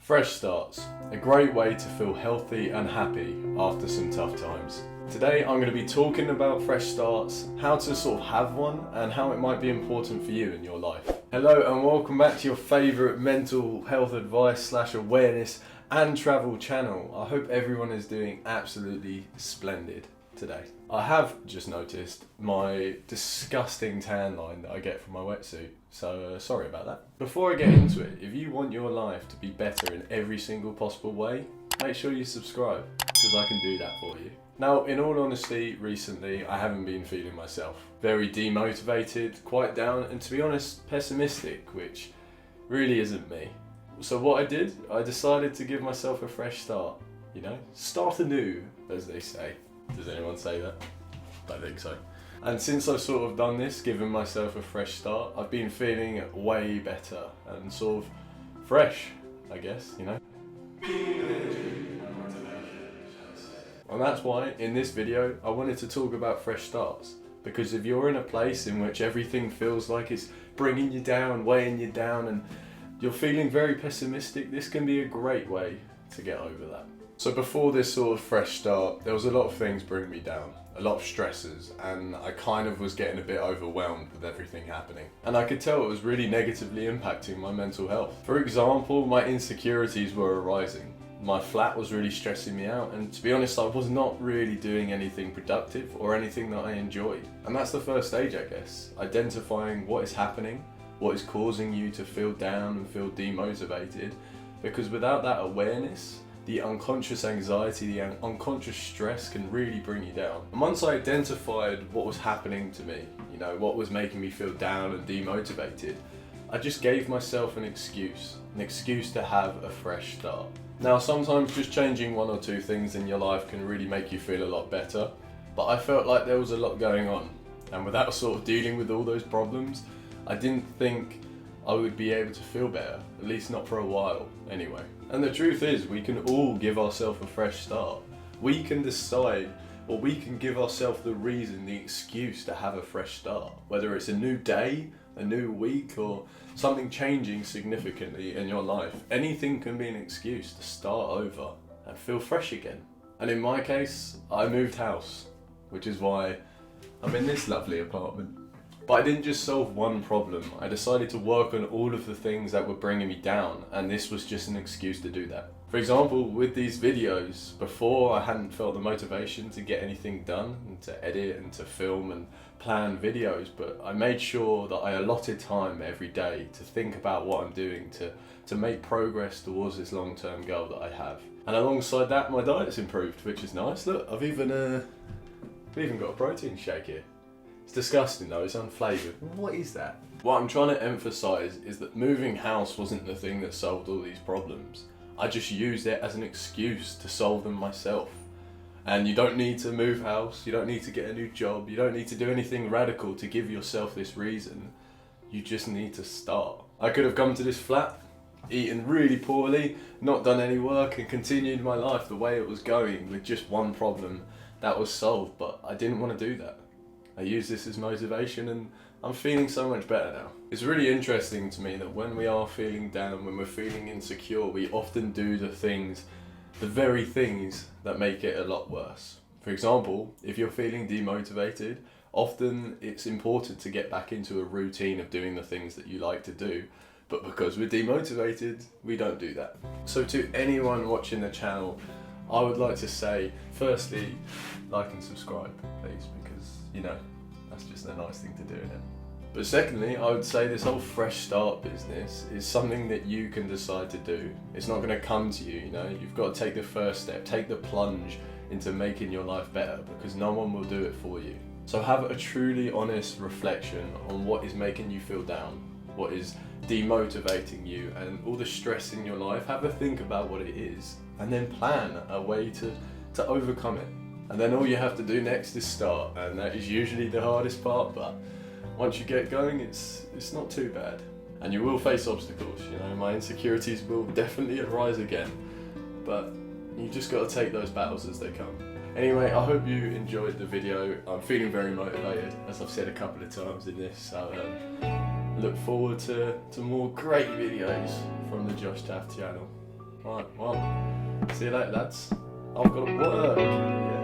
Fresh starts, a great way to feel healthy and happy after some tough times. Today I'm going to be talking about fresh starts, how to sort of have one, and how it might be important for you in your life. Hello and welcome back to your favourite mental health advice / awareness and travel channel. I hope everyone is doing absolutely splendid today. I have just noticed my disgusting tan line that I get from my wetsuit, so sorry about that. Before I get into it, if you want your life to be better in every single possible way, make sure you subscribe, because I can do that for you. Now, in all honesty, recently I haven't been feeling myself. Very demotivated, quite down, and to be honest, pessimistic, which really isn't me. So what I did, I decided to give myself a fresh start. You know, start anew, as they say. Does anyone say that? I think so. And since I've sort of done this, given myself a fresh start, I've been feeling way better and sort of fresh, I guess, you know? And that's why, in this video, I wanted to talk about fresh starts. Because if you're in a place in which everything feels like it's bringing you down, weighing you down, and you're feeling very pessimistic, this can be a great way to get over that. So before this sort of fresh start, there was a lot of things bringing me down, a lot of stresses, and I kind of was getting a bit overwhelmed with everything happening. And I could tell it was really negatively impacting my mental health. For example, my insecurities were arising. My flat was really stressing me out, and to be honest, I was not really doing anything productive or anything that I enjoyed. And that's the first stage, I guess, identifying what is happening, what is causing you to feel down and feel demotivated, because without that awareness, the unconscious anxiety, the unconscious stress can really bring you down. And once I identified what was happening to me, you know, what was making me feel down and demotivated, I just gave myself an excuse to have a fresh start. Now, sometimes just changing one or two things in your life can really make you feel a lot better, but I felt like there was a lot going on, and without sort of dealing with all those problems, I didn't think I would be able to feel better, at least not for a while anyway. And the truth is, we can all give ourselves a fresh start. We can decide, or we can give ourselves the reason, the excuse to have a fresh start. Whether it's a new day, a new week, or something changing significantly in your life, anything can be an excuse to start over and feel fresh again. And in my case, I moved house, which is why I'm in this lovely apartment. But I didn't just solve one problem, I decided to work on all of the things that were bringing me down, and this was just an excuse to do that. For example, with these videos, before I hadn't felt the motivation to get anything done, and to edit and to film and plan videos, but I made sure that I allotted time every day to think about what I'm doing, to make progress towards this long-term goal that I have. And alongside that, my diet's improved, which is nice. Look, I've even got a protein shake here. It's disgusting though, it's unflavoured. What is that? What I'm trying to emphasise is that moving house wasn't the thing that solved all these problems. I just used it as an excuse to solve them myself. And you don't need to move house, you don't need to get a new job, you don't need to do anything radical to give yourself this reason. You just need to start. I could have come to this flat, eaten really poorly, not done any work, and continued my life the way it was going with just one problem that was solved, but I didn't want to do that. I use this as motivation, and I'm feeling so much better now. It's really interesting to me that when we are feeling down, when we're feeling insecure, we often do the very things that make it a lot worse. For example, if you're feeling demotivated, often it's important to get back into a routine of doing the things that you like to do, but because we're demotivated, we don't do that. So to anyone watching the channel, I would like to say, firstly, like and subscribe, please, because, you know, that's just a nice thing to do, isn't it? But secondly, I would say this whole fresh start business is something that you can decide to do. It's not going to come to you, you know, you've got to take the first step, take the plunge into making your life better, because no one will do it for you. So have a truly honest reflection on what is making you feel down, what is demotivating you, and all the stress in your life. Have a think about what it is, and then plan a way to overcome it. And then all you have to do next is start, and that is usually the hardest part, but once you get going, it's not too bad. And you will face obstacles, you know, my insecurities will definitely arise again, but you just got to take those battles as they come. Anyway, I hope you enjoyed the video. I'm feeling very motivated, as I've said a couple of times in this, so look forward to more great videos from the Josh Taft channel. Right, well, see you later, lads. I've got to work. Yeah.